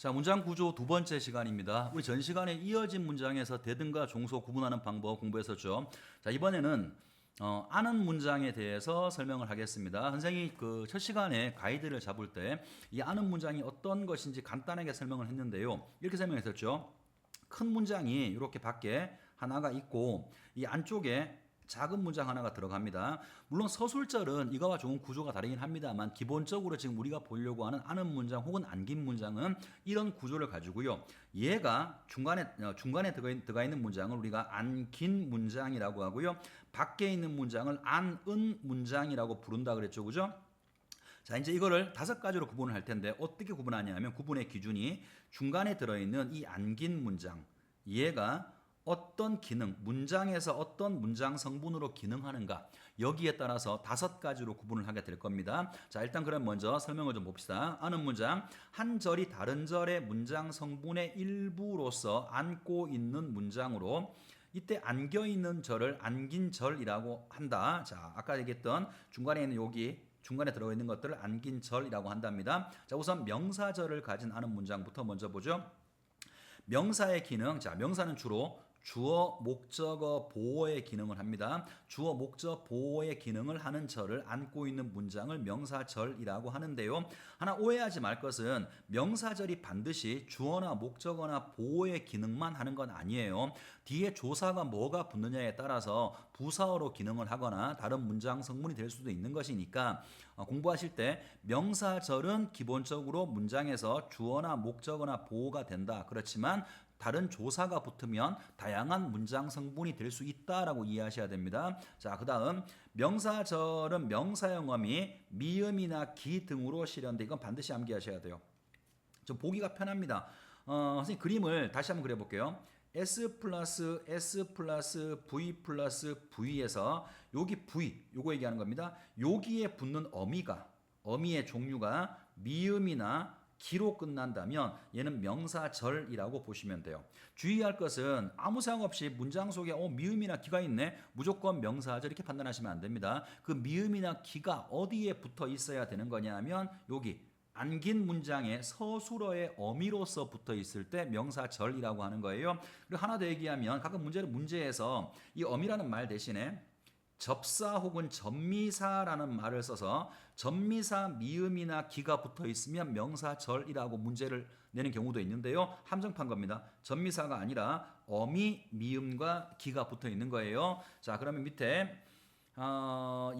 자, 문장 구조 두 번째 시간입니다. 우리 전 시간에 이어진 문장에서 대등과 종소 구분하는 방법 공부했었죠. 자, 이번에는 아는 문장에 대해서 설명을 하겠습니다. 선생님이 그 첫 시간에 가이드를 잡을 때 이 아는 문장이 어떤 것인지 간단하게 설명을 했는데요. 이렇게 설명했었죠. 큰 문장이 이렇게 밖에 하나가 있고 이 안쪽에 작은 문장 하나가 들어갑니다. 물론 서술절은 이거와 조금 구조가 다르긴 합니다만 기본적으로 지금 우리가 보려고 하는 아는 문장 혹은 안긴 문장은 이런 구조를 가지고요. 얘가 중간에 들어가 있는 문장을 우리가 안긴 문장이라고 하고요. 밖에 있는 문장을 안은 문장이라고 부른다 그랬죠. 그죠? 자, 이제 이거를 5가지로 구분을 할 텐데 어떻게 구분하냐면 구분의 기준이 중간에 들어있는 이 안긴 문장 얘가 어떤 기능, 문장에서 어떤 문장 성분으로 기능하는가 여기에 따라서 5가지로 구분을 하게 될 겁니다. 자, 일단 그럼 먼저 설명을 좀 봅시다. 아는 문장, 한 절이 다른 절의 문장 성분의 일부로서 안고 있는 문장으로 이때 안겨 있는 절을 안긴 절이라고 한다. 자, 아까 얘기했던 중간에 있는 여기 중간에 들어있는 것들을 안긴 절이라고 한답니다. 자, 우선 명사절을 가진 아는 문장부터 먼저 보죠. 명사의 기능, 자, 명사는 주로 주어, 목적어, 보어의 기능을 합니다. 주어, 목적, 보어의 기능을 하는 절을 안고 있는 문장을 명사절이라고 하는데요. 하나 오해하지 말 것은 명사절이 반드시 주어나 목적어나 보어의 기능만 하는 건 아니에요. 뒤에 조사가 뭐가 붙느냐에 따라서 부사어로 기능을 하거나 다른 문장 성분이 될 수도 있는 것이니까 공부하실 때 명사절은 기본적으로 문장에서 주어나 목적어나 보어가 된다. 그렇지만 다른 조사가 붙으면 다양한 문장 성분이 될 수 있다라고 이해하셔야 됩니다. 자, 그 다음 명사절은 명사형 어미 미음이나 기 등으로 실현돼. 이건 반드시 암기하셔야 돼요. 좀 보기가 편합니다. 선생님 그림을 다시 한번 그려볼게요. S 플러스 S 플러스 V 플러스 V에서 여기 V 요거 얘기하는 겁니다. 여기에 붙는 어미의 종류가 미음이나 기로 끝난다면 얘는 명사절이라고 보시면 돼요. 주의할 것은 아무 생각 없이 문장 속에 미음이나 기가 있네. 무조건 명사절 이렇게 판단하시면 안 됩니다. 그 미음이나 기가 어디에 붙어 있어야 되는 거냐면 여기 안긴 문장에 서술어의 어미로서 붙어 있을 때 명사절이라고 하는 거예요. 그리고 하나 더 얘기하면 가끔 문제에서 이 어미라는 말 대신에 접사 혹은 접미사라는 말을 써서 접미사 미음이나 기가 붙어 있으면 명사절이라고 문제를 내는 경우도 있는데요. 함정판 겁니다. 접미사가 아니라 어미, 미음과 기가 붙어 있는 거예요. 자, 그러면 밑에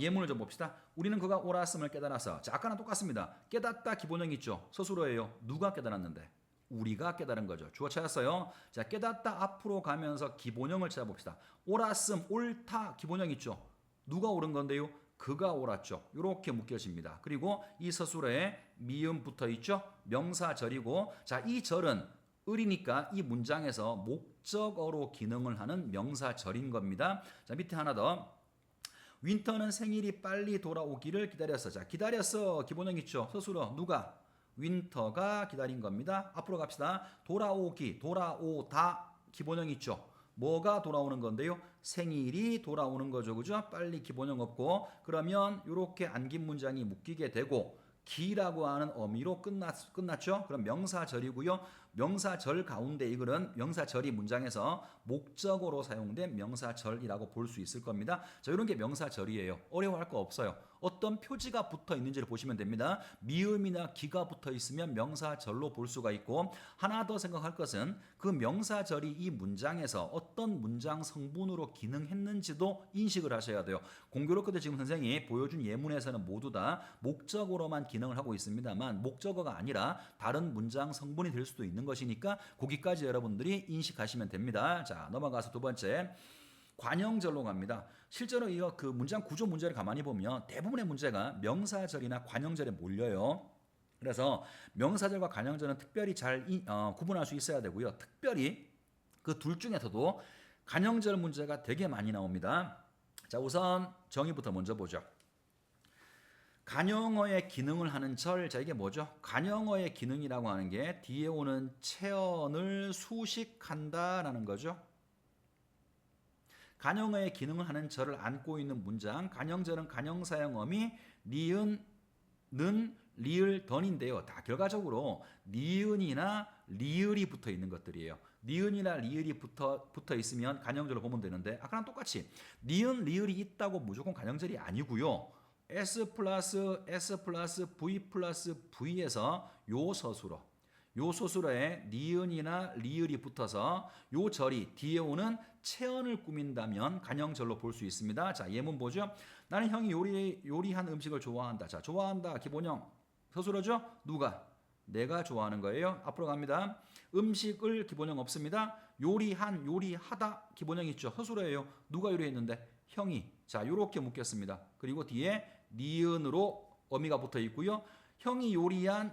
예문을 좀 봅시다. 우리는 그가 옳았음을 깨달았어. 자, 아까랑 똑같습니다. 깨닫다 기본형 있죠. 서술어예요. 누가 깨달았는데? 우리가 깨달은 거죠. 주어 찾았어요. 자, 깨닫다 앞으로 가면서 기본형을 찾아봅시다. 옳았음, 옳다 기본형 있죠. 누가 옳은 건데요? 그가 옳았죠. 이렇게 묶여집니다. 그리고 이 서술어에 미음 붙어 있죠. 명사절이고, 자, 이 절은 을이니까 이 문장에서 목적어로 기능을 하는 명사절인 겁니다. 자, 밑에 하나 더. 윈터는 생일이 빨리 돌아오기를 기다렸어. 자, 기다렸어 기본형 있죠. 서술어 누가? 윈터가 기다린 겁니다. 앞으로 갑시다. 돌아오기, 돌아오다 기본형 있죠. 뭐가 돌아오는 건데요? 생일이 돌아오는 거죠. 그죠? 빨리 기본형 없고 그러면 이렇게 안긴 문장이 묶이게 되고 기라고 하는 어미로 끝났죠? 그럼 명사절이고요. 명사절 가운데 이거는 명사절이 문장에서 목적어로 사용된 명사절이라고 볼 수 있을 겁니다. 자, 이런 게 명사절이에요. 어려워할 거 없어요. 어떤 표지가 붙어 있는지를 보시면 됩니다. 미음이나 기가 붙어 있으면 명사절로 볼 수가 있고 하나 더 생각할 것은 그 명사절이 이 문장에서 어떤 문장 성분으로 기능했는지도 인식을 하셔야 돼요. 공교롭게도 지금 선생님이 보여준 예문에서는 모두 다 목적어로만 기능을 하고 있습니다만 목적어가 아니라 다른 문장 성분이 될 수도 있는 것이니까 거기까지 여러분들이 인식하시면 됩니다. 자, 넘어가서 두 번째. 관형절로 갑니다. 실제로 이거 그 문장 구조 문제를 가만히 보면 대부분의 문제가 명사절이나 관형절에 몰려요. 그래서 명사절과 관형절은 특별히 잘 구분할 수 있어야 되고요. 특별히 그 둘 중에서도 관형절 문제가 되게 많이 나옵니다. 자, 우선 정의부터 먼저 보죠. 관형어의 기능을 하는 절, 자, 이게 뭐죠? 관형어의 기능이라고 하는 게 뒤에 오는 체언을 수식한다라는 거죠. 관형어의 기능을 하는 절을 안고 있는 문장, 관형절은 관형사형 어미, 니은, 는 리을, 던인데요. 다 결과적으로 니은이나 리을이 붙어 있는 것들이에요. 니은이나 리을이 붙어 있으면 간형절로 보면 되는데 아까랑 똑같이 니은, 리을이 있다고 무조건 간형절이 아니고요. S 플러스 V 플러스 V에서 요 서술어에 니은이나 리을이 붙어서 요 절이 뒤에 오는 체언을 꾸민다면 간형절로 볼 수 있습니다. 자, 예문 보죠. 나는 형이 요리한 음식을 좋아한다. 자, 좋아한다. 기본형 서술어죠? 누가? 내가 좋아하는 거예요. 앞으로 갑니다. 음식을 기본형 없습니다. 요리하다 기본형 있죠. 서술어예요. 누가 요리했는데? 형이. 자, 요렇게 묻겠습니다. 그리고 뒤에 니은으로 어미가 붙어 있고요. 형이 요리한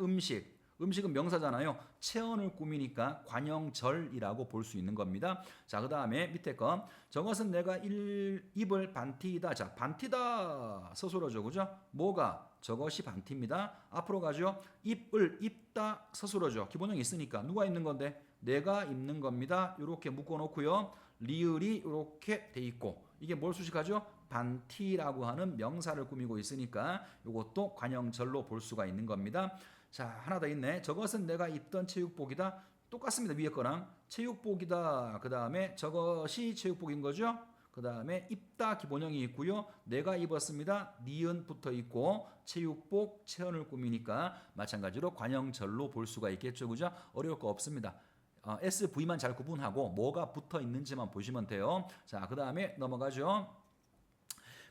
음식은 명사잖아요. 체언을 꾸미니까 관형절이라고 볼 수 있는 겁니다. 자, 그 다음에 밑에 거. 저것은 내가 입을 반티이다. 자, 반티다 서술어죠. 그죠? 뭐가? 저것이 반티입니다. 앞으로 가죠. 입을 입다 서술어죠. 기본형이 있으니까 누가 입는 건데? 내가 입는 겁니다. 이렇게 묶어놓고요. 리을이 이렇게 돼 있고 이게 뭘 수식하죠? 반티라고 하는 명사를 꾸미고 있으니까 이것도 관형절로 볼 수가 있는 겁니다. 자, 하나 더 있네. 저것은 내가 입던 체육복이다. 똑같습니다. 위에 거랑 체육복이다. 그 다음에 저것이 체육복인 거죠. 그 다음에 입다 기본형이 있고요. 내가 입었습니다. 니은 붙어 있고 체육복 체언을 꾸미니까 마찬가지로 관형절로 볼 수가 있겠죠. 그죠? 어려울 거 없습니다. SV만 잘 구분하고 뭐가 붙어 있는지만 보시면 돼요. 자, 그 다음에 넘어가죠.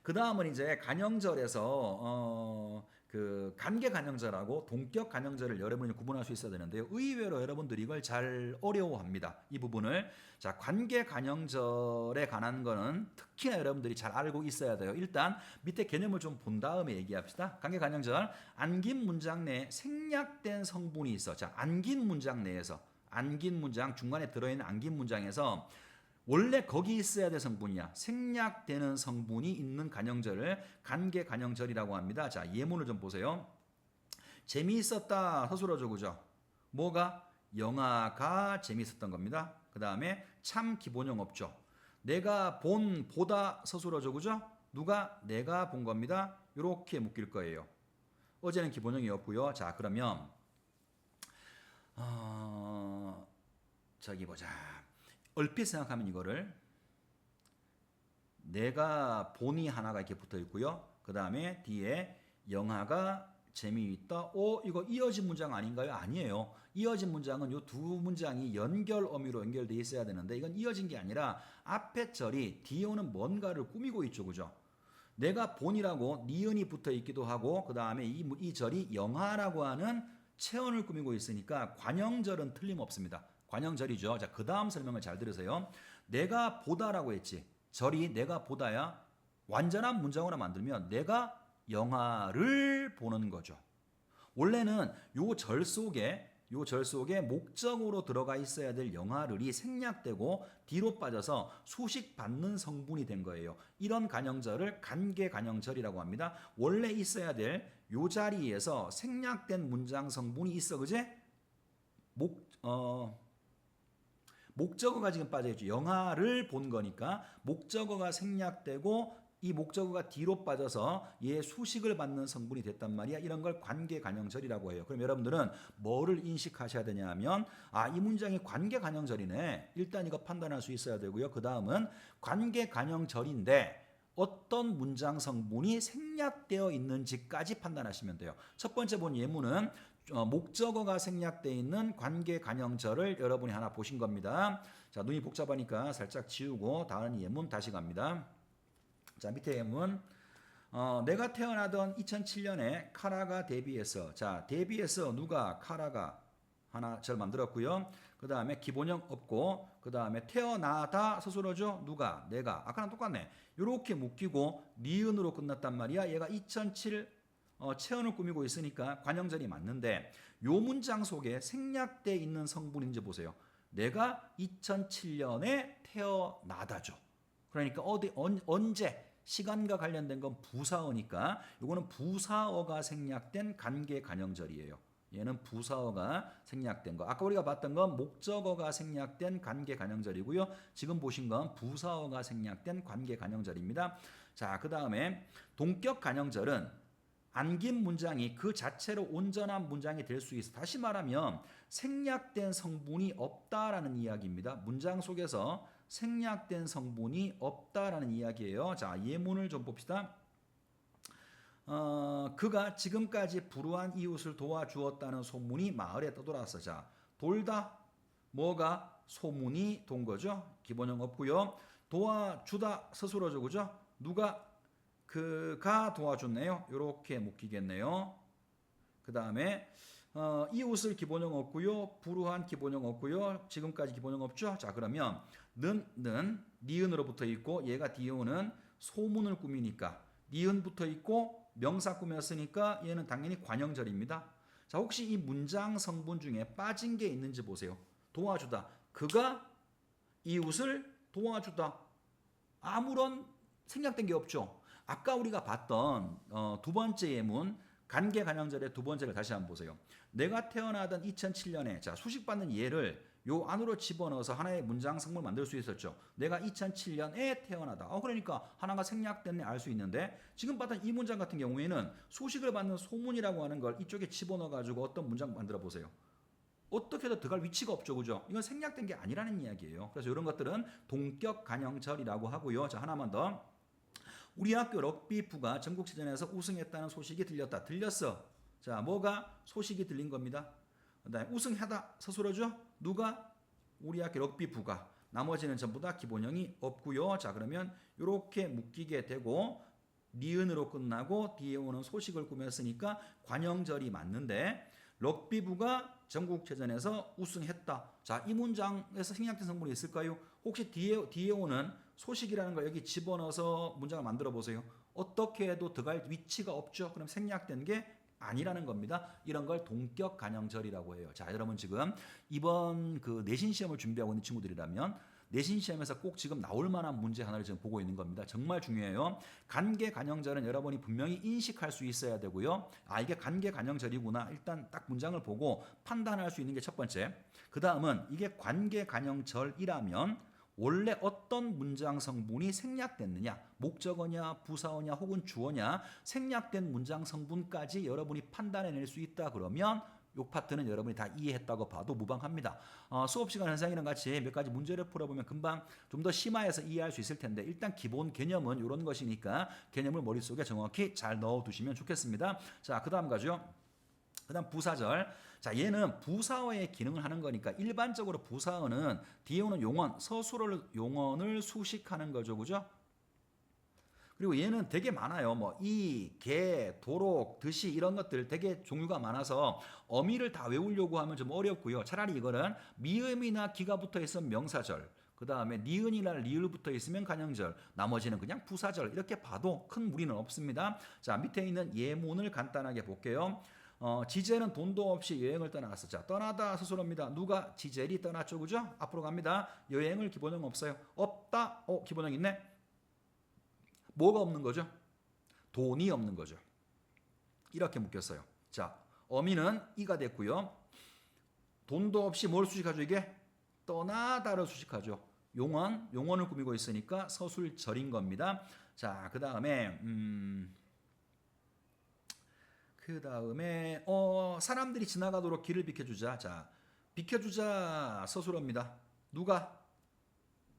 그 다음은 이제 간형절에서 그 관계 간형절하고 동격 간형절을 여러분이 구분할 수 있어야 되는데요. 의외로 여러분들이 이걸 잘 어려워합니다. 이 부분을. 자, 관계 간형절에 관한 거는 특히나 여러분들이 잘 알고 있어야 돼요. 일단 밑에 개념을 좀 본 다음에 얘기합시다. 관계 간형절. 안긴 문장 내에 생략된 성분이 있어. 자, 안긴 문장 내에서 안긴 문장 중간에 들어있는 안긴 문장에서 원래 거기 있어야 될 성분이야. 생략되는 성분이 있는 간형절을 관계 간형절이라고 합니다. 자, 예문을 좀 보세요. 재미있었다 서술어죠. 그죠? 뭐가? 영화가 재미있었던 겁니다. 그 다음에 참 기본형 없죠. 내가 보다 서술어죠. 그죠? 누가? 내가 본 겁니다. 이렇게 묶일 거예요. 어제는 기본형이 없고요. 자, 그러면 저기 보자. 얼핏 생각하면 이거를 내가 본이 하나가 이렇게 붙어 있고요. 그 다음에 뒤에 영화가 재미있다. 이거 이어진 문장 아닌가요? 아니에요. 이어진 문장은 이 두 문장이 연결 어미로 연결되어 있어야 되는데 이건 이어진 게 아니라 앞에 절이 뒤에 오는 뭔가를 꾸미고 있죠. 그죠? 내가 본이라고 니은이 붙어 있기도 하고 그 다음에 이 절이 영화라고 하는 체언을 꾸미고 있으니까 관형절은 틀림없습니다. 관형절이죠. 자, 그 다음 설명을 잘 들으세요. 내가 보다라고 했지. 절이 내가 보다야. 완전한 문장으로 만들면 내가 영화를 보는 거죠. 원래는 요 절 속에 목적으로 들어가 있어야 될 영화를이 생략되고 뒤로 빠져서 수식받는 성분이 된 거예요. 이런 간형절을 관계 간형절이라고 합니다. 원래 있어야 될 요 자리에서 생략된 문장 성분이 있어. 그제? 목적어가 지금 빠져있죠. 영화를 본 거니까 목적어가 생략되고 이 목적어가 뒤로 빠져서 얘 수식을 받는 성분이 됐단 말이야. 이런 걸 관계 간형절이라고 해요. 그럼 여러분들은 뭐를 인식하셔야 되냐 하면 이 문장이 관계 간형절이네. 일단 이거 판단할 수 있어야 되고요. 그 다음은 관계 간형절인데 어떤 문장 성분이 생략되어 있는지까지 판단하시면 돼요. 첫 번째 본 예문은 목적어가 생략되어 있는 관계 간형절을 여러분이 하나 보신 겁니다. 자, 눈이 복잡하니까 살짝 지우고 다음 예문 다시 갑니다. 자, 밑에 예문. 내가 태어나던 2007년에 카라가 데뷔해서. 자, 데뷔해서 누가? 카라가 하나 절 만들었고요. 그 다음에 기본형 없고 그 다음에 태어나다 서술어죠. 누가? 내가. 아까랑 똑같네. 이렇게 묶이고 니은으로 끝났단 말이야. 얘가 2007 체언을 꾸미고 있으니까 관형절이 맞는데 요 문장 속에 생략되어 있는 성분인지 보세요. 내가 2007년에 태어나다죠. 그러니까 언제 시간과 관련된 건 부사어니까 이거는 부사어가 생략된 관계 간형절이에요. 얘는 부사어가 생략된 거. 아까 우리가 봤던 건 목적어가 생략된 관계 간형절이고요. 지금 보신 건 부사어가 생략된 관계 간형절입니다. 자, 그 다음에 동격 간형절은 안긴 문장이 그 자체로 온전한 문장이 될 수 있어. 다시 말하면 생략된 성분이 없다라는 이야기입니다. 문장 속에서 생략된 성분이 없다라는 이야기예요. 자, 예문을 좀 봅시다. 그가 지금까지 불우한 이웃을 도와주었다는 소문이 마을에 떠돌았어. 자, 돌다 뭐가 소문이 돈 거죠. 기본형 없고요. 도와주다 스스로죠, 그죠? 누가 그가 도와줬네요. 이렇게 묶이겠네요. 그 다음에 이웃을 기본형 없고요. 불우한 기본형 없고요. 지금까지 기본형 없죠. 자, 그러면 는 니은으로 붙어 있고 얘가 뒤에 오는 소문을 꾸미니까 니은 붙어 있고 명사 꾸몄으니까 얘는 당연히 관형절입니다. 자, 혹시 이 문장 성분 중에 빠진 게 있는지 보세요. 도와주다. 그가 이웃을 도와주다. 아무런 생략된 게 없죠. 아까 우리가 봤던 두 번째 예문 관계 관형절의 두 번째를 다시 한번 보세요. 내가 태어나던 2007년에 자, 수식받는 예를 요 안으로 집어넣어서 하나의 문장 성분을 만들 수 있었죠. 내가 2007년에 태어나다. 그러니까 하나가 생략됐네 알 수 있는데 지금 봤던 이 문장 같은 경우에는 수식을 받는 소문이라고 하는 걸 이쪽에 집어넣어 가지고 어떤 문장 만들어 보세요. 어떻게 해도 들어갈 위치가 없죠, 그죠? 이건 생략된 게 아니라는 이야기예요. 그래서 이런 것들은 동격 관형절이라고 하고요. 자, 하나만 더. 우리 학교 럭비부가 전국체전에서 우승했다는 소식이 들렸다. 들렸어. 자, 뭐가 소식이 들린 겁니다. 그다음에 우승하다 스스로죠. 누가? 우리 학교 럭비부가. 나머지는 전부 다 기본형이 없고요. 자, 그러면 이렇게 묶이게 되고 니은으로 끝나고 뒤에 오는 소식을 꾸몄으니까 관형절이 맞는데 럭비부가 전국체전에서 우승했다. 자, 이 문장에서 생략된 성분이 있을까요? 혹시 뒤에 오는 소식이라는 걸 여기 집어넣어서 문장을 만들어 보세요. 어떻게 해도 들어갈 위치가 없죠. 그럼 생략된 게 아니라는 겁니다. 이런 걸 동격 관형절이라고 해요. 자, 여러분 지금 이번 그 내신 시험을 준비하고 있는 친구들이라면 내신 시험에서 꼭 지금 나올 만한 문제 하나를 지금 보고 있는 겁니다. 정말 중요해요. 관계 관형절은 여러분이 분명히 인식할 수 있어야 되고요. 아, 이게 관계 관형절이구나. 일단 딱 문장을 보고 판단할 수 있는 게 첫 번째. 그 다음은 이게 관계 관형절이라면 원래 어떤 문장 성분이 생략됐느냐, 목적어냐, 부사어냐, 혹은 주어냐, 생략된 문장 성분까지 여러분이 판단해낼 수 있다 그러면 이 파트는 여러분이 다 이해했다고 봐도 무방합니다. 수업 시간 현상이랑 같이 몇 가지 문제를 풀어보면 금방 좀 더 심화해서 이해할 수 있을 텐데 일단 기본 개념은 이런 것이니까 개념을 머릿속에 정확히 잘 넣어두시면 좋겠습니다. 자, 그 다음 가죠. 그 다음 부사절. 자, 얘는 부사어의 기능을 하는 거니까 일반적으로 부사어는 뒤에 오는 용언, 서술어 용언을 수식하는 거죠. 그죠? 그리고 얘는 되게 많아요. 뭐 이, 개, 도록, 듯이 이런 것들 되게 종류가 많아서 어미를 다 외우려고 하면 좀 어렵고요. 차라리 이거는 미음이나 기가 붙어 있으면 명사절, 그 다음에 니은이나 리을 붙어 있으면 관형절, 나머지는 그냥 부사절 이렇게 봐도 큰 무리는 없습니다. 자, 밑에 있는 예문을 간단하게 볼게요. 지젤은 돈도 없이 여행을 떠났어. 자, 떠나다 스스로입니다. 누가? 지젤이 떠났죠. 그죠? 앞으로 갑니다. 여행을 기본형 없어요. 없다. 기본형 있네. 뭐가 없는 거죠? 돈이 없는 거죠. 이렇게 묶였어요. 자, 어미는 이가 됐고요. 돈도 없이 뭘 수식하죠 이게? 떠나다를 수식하죠. 용언을 꾸미고 있으니까 서술절인 겁니다. 자, 그 다음에 사람들이 지나가도록 길을 비켜주자. 자, 비켜주자 서술어입니다. 누가?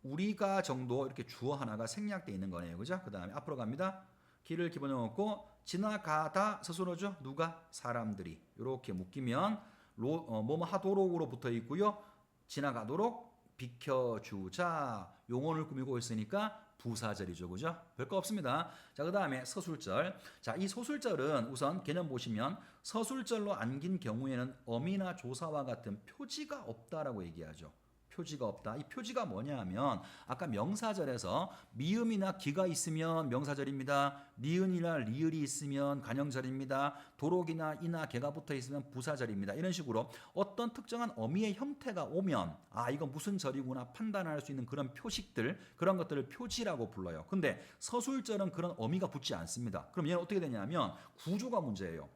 우리가 정도 이렇게 주어 하나가 생략되어 있는 거네요. 그죠? 그 다음에 앞으로 갑니다. 길을 기본형 없고 지나가다 서술어죠. 누가? 사람들이. 이렇게 묶이면 뭐뭐 하도록으로 붙어 있고요. 지나가도록 비켜주자. 용언을 꾸미고 있으니까 부사절이죠. 그죠? 별거 없습니다. 자, 그 다음에 서술절. 자, 이 서술절은 우선 개념 보시면 서술절로 안긴 경우에는 어미나 조사와 같은 표지가 없다라고 얘기하죠. 표지가 없다. 이 표지가 뭐냐 하면 아까 명사절에서 미음이나 기가 있으면 명사절입니다. 니은이나 리을이 있으면 관형절입니다. 도록이나 이나 개가 붙어 있으면 부사절입니다. 이런 식으로 어떤 특정한 어미의 형태가 오면 아, 이건 무슨 절이구나 판단할 수 있는 그런 표식들, 그런 것들을 표지라고 불러요. 근데 서술절은 그런 어미가 붙지 않습니다. 그럼 얘는 어떻게 되냐면 구조가 문제예요.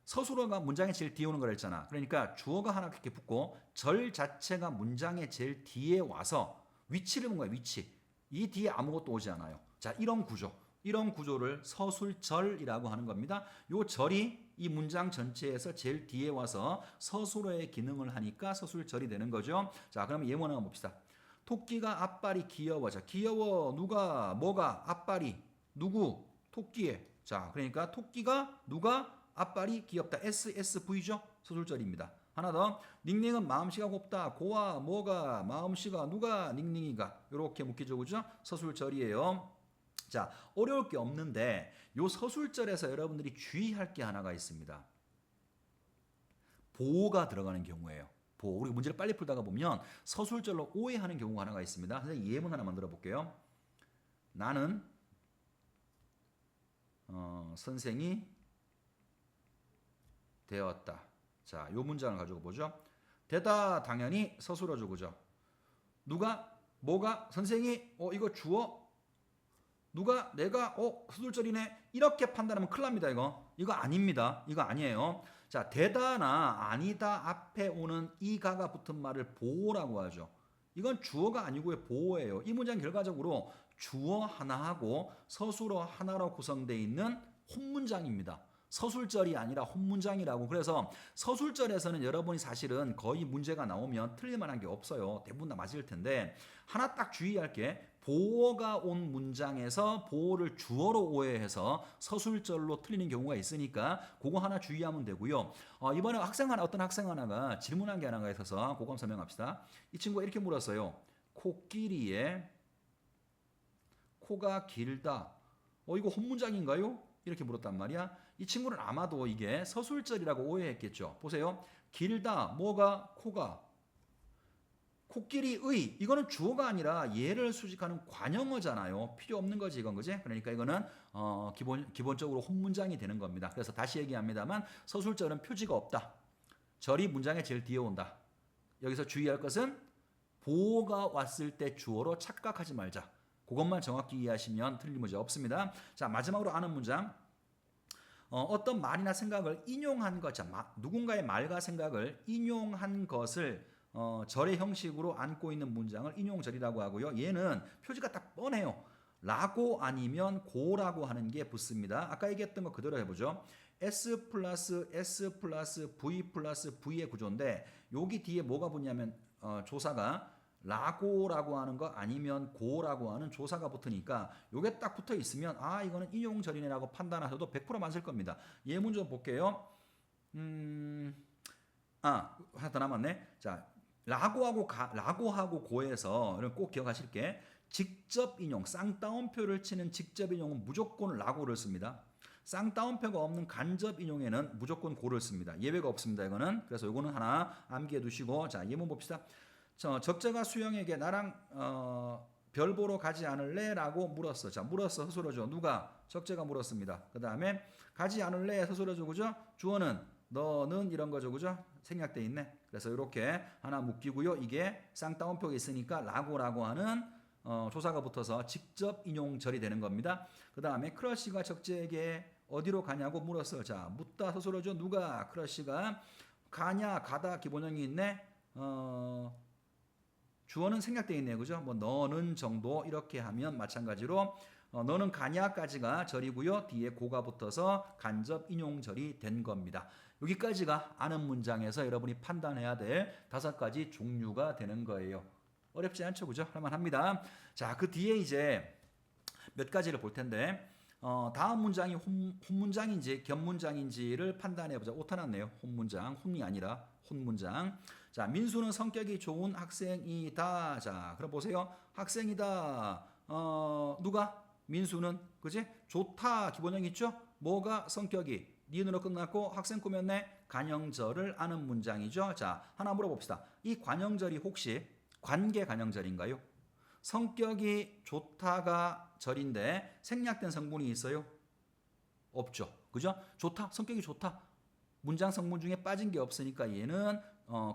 서술어가 문장의 제일 뒤에 오는 거라 했잖아. 그러니까 주어가 하나 이렇게 붙고 절 자체가 문장의 제일 뒤에 와서 위치를 본 거야. 위치. 이 뒤에 아무것도 오지 않아요. 자, 이런 구조. 이런 구조를 서술절이라고 하는 겁니다. 요 절이 이 문장 전체에서 제일 뒤에 와서 서술어의 기능을 하니까 서술절이 되는 거죠. 자, 그럼 예문 한번 봅시다. 토끼가 앞발이 귀여워. 자, 귀여워. 누가, 뭐가, 앞발이, 누구, 토끼에. 자, 그러니까 토끼가, 누가, 앞발이 귀엽다. SSV죠. 서술절입니다. 하나 더. 닝닝은 마음씨가 곱다. 고와, 뭐가, 마음씨가, 누가, 닝닝이가. 이렇게 묻기죠. 그죠? 서술절이에요. 자, 어려울 게 없는데 요 서술절에서 여러분들이 주의할 게 하나가 있습니다. 보호가 들어가는 경우예요. 보호. 우리 문제를 빨리 풀다가 보면 서술절로 오해하는 경우가 하나가 있습니다. 선생님 예문 하나 만들어 볼게요. 나는 선생이 되었다. 자, 요 문장을 가지고 보죠. 되다 당연히 서술어죠. 그죠? 누가, 뭐가, 선생이, 이거 주어, 누가, 내가, 서술절이네. 이렇게 판단하면 큰일 납니다. 이거 아닙니다. 이거 아니에요. 자, 되다나 아니다 앞에 오는 이가가 붙은 말을 보호라고 하죠. 이건 주어가 아니고요. 보호예요. 이 문장 결과적으로 주어 하나하고 서술어 하나로 구성되어 있는 혼문장입니다. 서술절이 아니라 혼문장이라고. 그래서 서술절에서는 여러분이 사실은 거의 문제가 나오면 틀릴 만한 게 없어요. 대부분 다 맞을 텐데 하나 딱 주의할 게 보어가 온 문장에서 보어를 주어로 오해해서 서술절로 틀리는 경우가 있으니까 그거 하나 주의하면 되고요. 이번에 어떤 학생 하나가 질문한 게 하나가 있어서 그거 한번 설명합시다. 이 친구가 이렇게 물었어요. 코끼리의 코가 길다. 이거 혼문장인가요? 이렇게 물었단 말이야. 이 친구는 아마도 이게 서술절이라고 오해했겠죠. 보세요. 길다, 뭐가, 코가. 코끼리의, 이거는 주어가 아니라 얘를 수식하는 관형어잖아요. 필요 없는 거지, 이건, 그지? 그러니까 이거는 기본적으로 혼문장이 되는 겁니다. 그래서 다시 얘기합니다만 서술절은 표지가 없다. 절이 문장의 제일 뒤에 온다. 여기서 주의할 것은 보호가 왔을 때 주어로 착각하지 말자. 그것만 정확히 이해하시면 틀린 문제 없습니다. 자, 마지막으로 아는 문장. 어떤 말이나 생각을 인용한 것, 누군가의 말과 생각을 인용한 것을 절의 형식으로 안고 있는 문장을 인용절이라고 하고요. 얘는 표지가 딱 뻔해요. 라고 아니면 고라고 하는 게 붙습니다. 아까 얘기했던 거 그대로 해보죠. S 플러스 S 플러스 V 플러스 V의 구조인데 여기 뒤에 뭐가 붙냐면 조사가 라고라고 하는 거 아니면 고라고 하는 조사가 붙으니까 요게 딱 붙어 있으면 이거는 인용절이네라고 판단하셔도 100% 맞을 겁니다. 예문 좀 볼게요. 하나 더 남았네. 자, 라고하고 고에서 꼭 기억하실 게 직접 인용, 쌍따옴표를 치는 직접 인용은 무조건 라고를 씁니다. 쌍따옴표가 없는 간접 인용에는 무조건 고를 씁니다. 예외가 없습니다. 이거는. 그래서 이거는 하나 암기해 두시고 자, 예문 봅시다. 적재가 수영에게 나랑 별 보러 가지 않을래? 라고 물었어. 자, 물었어. 서술어죠. 누가? 적재가 물었습니다. 그 다음에 가지 않을래? 서술어죠. 그죠? 주어는 너는 이런 거죠. 그죠? 생략돼 있네. 그래서 이렇게 하나 묶이고요. 이게 쌍따옴표가 있으니까 라고 하는 조사가 붙어서 직접 인용절이 되는 겁니다. 그 다음에 크러쉬가 적재에게 어디로 가냐고 물었어. 자, 묻다 서술어죠. 누가? 크러쉬가 가냐? 가다 기본형이 있네. 주어는 생략되어 있네요. 그죠? 너는 정도 이렇게 하면 마찬가지로 너는 가냐까지가 절이고요. 뒤에 고가 붙어서 간접 인용절이 된 겁니다. 여기까지가 아는 문장에서 여러분이 판단해야 될 5가지 종류가 되는 거예요. 어렵지 않죠? 그죠? 할만합니다. 자, 그 뒤에 이제 몇 가지를 볼 텐데 다음 문장이 혼문장인지 견문장인지를 판단해보자. 오타 났네요. 혼문장. 혼이 아니라 혼문장. 자, 민수는 성격이 좋은 학생이다. 자, 그럼 보세요. 학생이다. 누가? 민수는. 그지? 좋다. 기본형 있죠? 뭐가? 성격이. 니은으로 끝났고 학생 꾸몄네. 관형절을 아는 문장이죠. 자, 하나 물어봅시다. 이 관형절이 혹시 관계 관형절인가요? 성격이 좋다가 절인데 생략된 성분이 있어요? 없죠. 그죠? 좋다. 성격이 좋다. 문장 성분 중에 빠진 게 없으니까 얘는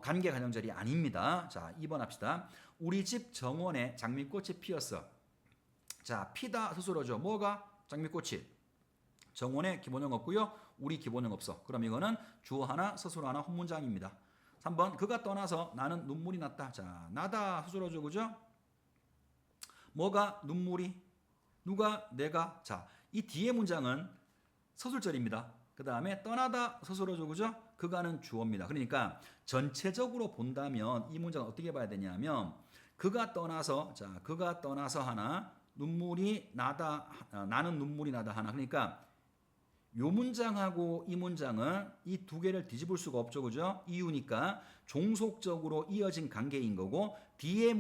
관계 관형절이 아닙니다. 자, 2번 합시다. 우리 집 정원에 장미꽃이 피었어. 자, 피다 스스로죠. 뭐가? 장미꽃이. 정원에 기본형 없고요. 우리 기본형 없어. 그럼 이거는 주어 하나, 서술어 하나, 혼문장입니다. 3번 그가 떠나서 나는 눈물이 났다. 자, 나다 스스로죠. 그죠? 뭐가? 눈물이. 누가? 내가. 자, 이 뒤에 문장은 서술절입니다. 그 다음에 떠나다 서술어죠, 그죠? 그가는 주어입니다. 그러니까 전체적으로 본다면 이 문장을 어떻게 봐야 되냐면 그가 떠나서 자 그가 떠나서 하나 눈물이 나다 나는 눈물이 나다 하나 그러니까 요 문장하고 이 문장은 이 두 개를 뒤집을 수가 없죠, 그죠? 이유니까 종속적으로 이어진 관계인 거고 뒤에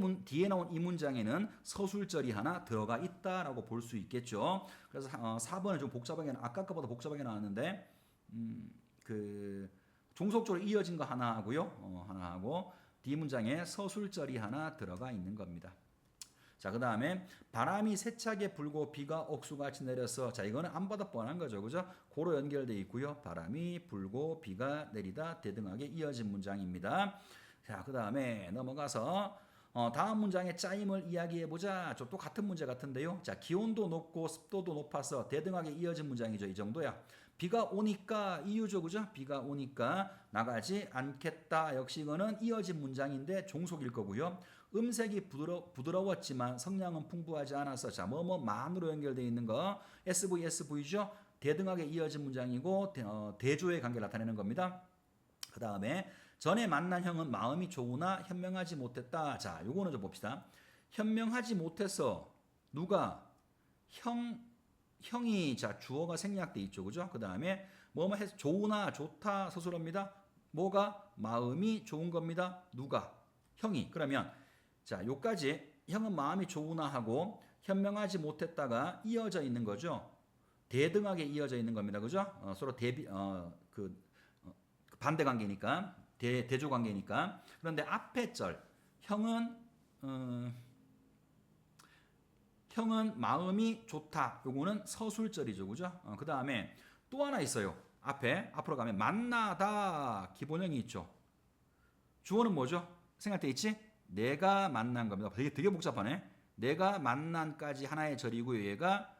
나온 이 문장에는 서술절이 하나 들어가 있다라고 볼 수 있겠죠. 그래서 4번은 좀 복잡하게 아까 거보다 복잡하게 나왔는데 그 종속적으로 이어진 거 하나 하고요, 하나 하고 뒤 문장에 서술절이 하나 들어가 있는 겁니다. 자, 그 다음에 바람이 세차게 불고 비가 억수같이 내려서 자 이거는 안 봐도 뻔한 거죠, 그죠? 고로 연결되어 있고요. 바람이 불고 비가 내리다 대등하게 이어진 문장입니다. 자, 그 다음에 넘어가서 다음 문장의 짜임을 이야기해 보자. 또 같은 문제 같은데요. 자, 기온도 높고 습도도 높아서 대등하게 이어진 문장이죠. 이 정도야. 비가 오니까 이유죠, 그죠? 비가 오니까 나가지 않겠다. 역시 이거는 이어진 문장인데 종속일 거고요. 음색이 부드러웠지만 성량은 풍부하지 않아서 자, 만으로 연결되어 있는 거 SVSV죠. 대등하게 이어진 문장이고 대조의 관계를 나타내는 겁니다. 그 다음에 전에 만난 형은 마음이 좋으나 현명하지 못했다. 자, 요거는 좀 봅시다. 현명하지 못해서 누가 형이 자 주어가 생략돼 있죠, 그죠? 그 다음에 뭐뭐 해서 좋으나 좋다 서술어입니다. 뭐가 마음이 좋은 겁니다. 누가 형이 그러면 자 요까지 형은 마음이 좋으나 하고 현명하지 못했다가 이어져 있는 거죠. 대등하게 이어져 있는 겁니다, 그죠? 서로 반대 관계니까 대조 관계니까. 그런데 앞에 절 형은 마음이 좋다. 요거는 서술절이죠, 그죠? 그 다음에 또 하나 있어요. 앞으로 가면 만나다 기본형이 있죠. 주어는 뭐죠? 생각돼 있지? 내가 만난 겁니다. 되게 복잡하네. 내가 만난까지 하나의 절이고 얘가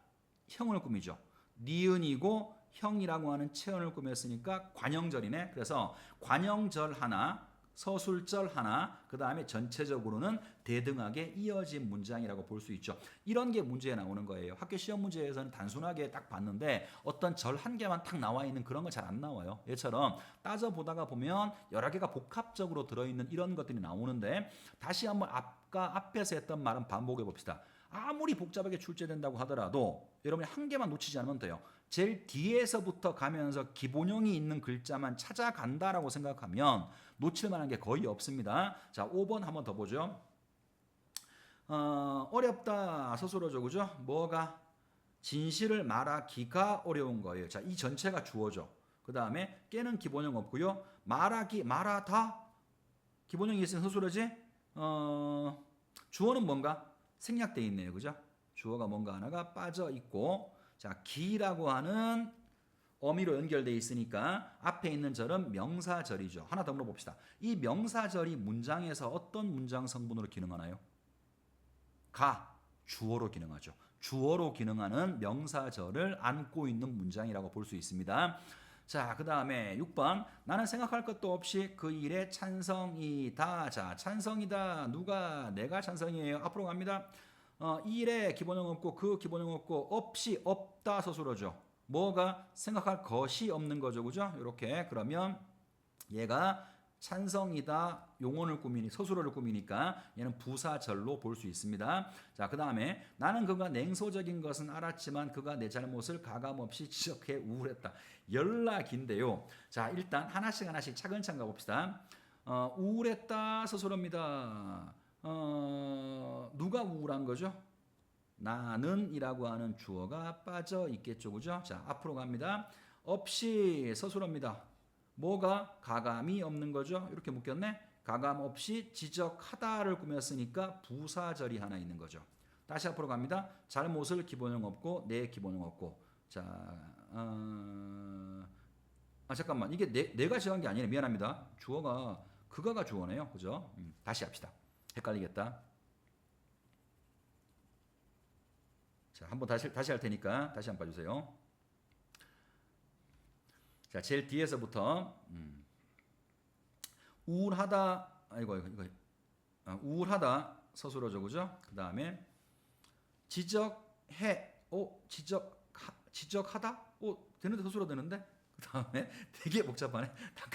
형을 꾸미죠. 니은이고 형이라고 하는 체언을 꾸몄으니까 관형절이네. 그래서 관형절 하나, 서술절 하나, 그 다음에 전체적으로는 대등하게 이어진 문장이라고 볼 수 있죠. 이런 게 문제에 나오는 거예요. 학교 시험 문제에서는 단순하게 딱 봤는데 어떤 절 한 개만 딱 나와 있는 그런 거 잘 안 나와요. 얘처럼 따져보다가 보면 여러 개가 복합적으로 들어있는 이런 것들이 나오는데 다시 한번 앞에서 했던 말은 반복해 봅시다. 아무리 복잡하게 출제된다고 하더라도 여러분이 한 개만 놓치지 않으면 돼요. 제일 뒤에서부터 가면서 기본형이 있는 글자만 찾아간다라고 생각하면 놓칠 만한 게 거의 없습니다. 자, 5번 한번 더 보죠. 어렵다 서술어죠, 그죠? 뭐가 진실을 말하기가 어려운 거예요. 자, 이 전체가 주어죠. 그 다음에 깨는 기본형 없고요. 말하다 기본형이 있으면 서술어지. 주어는 뭔가 생략돼 있네요, 그죠? 주어가 뭔가 하나가 빠져 있고, 자, 기라고 하는 어미로 연결돼 있으니까 앞에 있는 절은 명사절이죠. 하나 더 물어봅시다. 이 명사절이 문장에서 어떤 문장 성분으로 기능하나요? 주어로 기능하죠. 주어로 기능하는 명사절을 안고 있는 문장이라고 볼 수 있습니다. 자, 그 다음에 6번. 나는 생각할 것도 없이 그 일에 찬성이다. 자, 찬성이다. 누가? 내가 찬성이에요. 앞으로 갑니다. 이 일에 기본형 없고 그 기본형 없고 없이 없다 서술어죠. 뭐가? 생각할 것이 없는 거죠, 그죠? 이렇게 그러면 얘가 찬성이다 용언을 꾸미니 서술어를 꾸미니까 얘는 부사절로 볼 수 있습니다. 자, 그 다음에 나는 그가 냉소적인 것은 알았지만 그가 내 잘못을 가감없이 지적해 우울했다. 연락인데요. 자, 일단 하나씩 차근차근 가봅시다. 우울했다 서술어입니다. 누가 우울한 거죠? 나는이라고 하는 주어가 빠져 있겠죠, 그죠? 자, 앞으로 갑니다. 없이 서술어입니다. 뭐가? 가감이 없는 거죠. 이렇게 묶였네. 가감 없이 지적하다를 꾸몄으니까 부사절이 하나 있는 거죠. 다시 앞으로 갑니다. 잘못을 기본형 없고 내 기본형 없고. 자, 잠깐만. 이게 내가 정한 게 아니네. 미안합니다. 주어가 그가가 주어네요. 그죠? 다시 합시다. 헷갈리겠다. 자, 한번 다시 할 테니까 다시 한번 봐주세요. 자, 제일 뒤에서부터 우울하다. 우울하다 서술어죠, 그죠? 그 다음에 지적해. 지적하다? 되는데 서술어 되는데? 그 다음에 되게 복잡하네.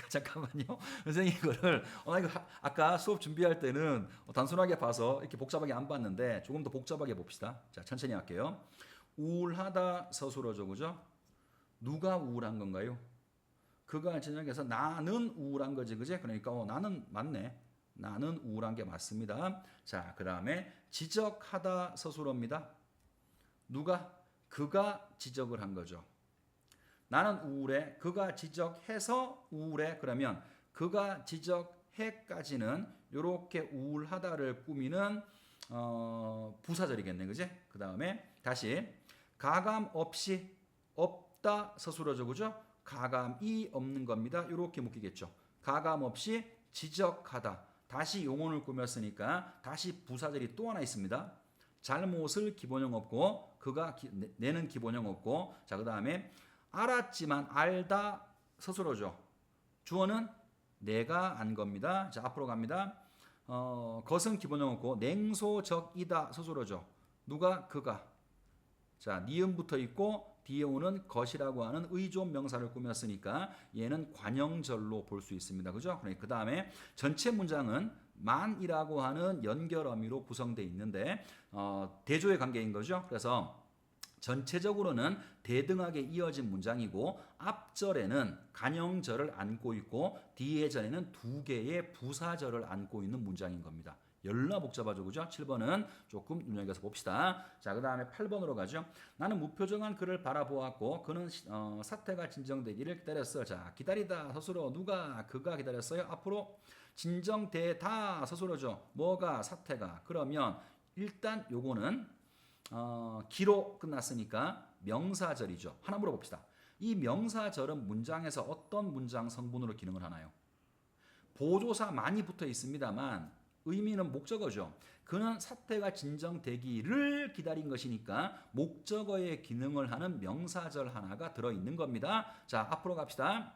잠깐만요. 선생님 이거를 나 이거 아까 수업 준비할 때는 단순하게 봐서 이렇게 복잡하게 안 봤는데 조금 더 복잡하게 봅시다. 자, 천천히 할게요. 우울하다 서술어죠, 그죠? 누가 우울한 건가요? 그가 진정해서 나는 우울한 거지, 그지? 그러니까 나는 맞네. 나는 우울한 게 맞습니다. 자, 그 다음에 지적하다 서술어입니다. 누가? 그가 지적을 한 거죠. 나는 우울해. 그가 지적해서 우울해. 그러면 그가 지적해까지는 이렇게 우울하다를 꾸미는 부사절이겠네, 그지? 그 다음에 다시 가감 없이 없다 서술어죠, 그죠? 가감이 없는 겁니다. 이렇게 묶이겠죠. 가감 없이 지적하다. 다시 용언을 꾸몄으니까 다시 부사절이 또 하나 있습니다. 잘못을 기본형 없고 그가 내는 기본형 없고 자, 그 다음에 알았지만 알다 서술어죠. 주어는 내가 안 겁니다. 자, 앞으로 갑니다. 것은 기본형 없고 냉소적이다 서술어죠. 누가? 그가. 자, 니은 붙어 있고 뒤에 오는 것이라고 하는 의존 명사를 꾸몄으니까 얘는 관형절로 볼 수 있습니다. 그죠? 그러니까 그 다음에 전체 문장은 만이라고 하는 연결 어미로 구성되어 있는데 대조의 관계인 거죠. 그래서 전체적으로는 대등하게 이어진 문장이고 앞절에는 간형절을 안고 있고 뒤에 절에는 두 개의 부사절을 안고 있는 문장인 겁니다. 열나 복잡하죠, 그죠? 7번은 조금 눈여겨서 봅시다. 자, 그 다음에 8번으로 가죠. 나는 무표정한 그를 바라보았고 그는 사태가 진정되기를 기다렸어. 자, 기다리다 서술어 누가? 그가 기다렸어요. 앞으로 진정되다 서술어죠. 뭐가? 사태가. 그러면 일단 요거는 기로 끝났으니까 명사절이죠. 하나 물어봅시다. 이 명사절은 문장에서 어떤 문장 성분으로 기능을 하나요? 보조사 많이 붙어 있습니다만 의미는 목적어죠. 그는 사태가 진정되기를 기다린 것이니까 목적어의 기능을 하는 명사절 하나가 들어있는 겁니다. 자, 앞으로 갑시다.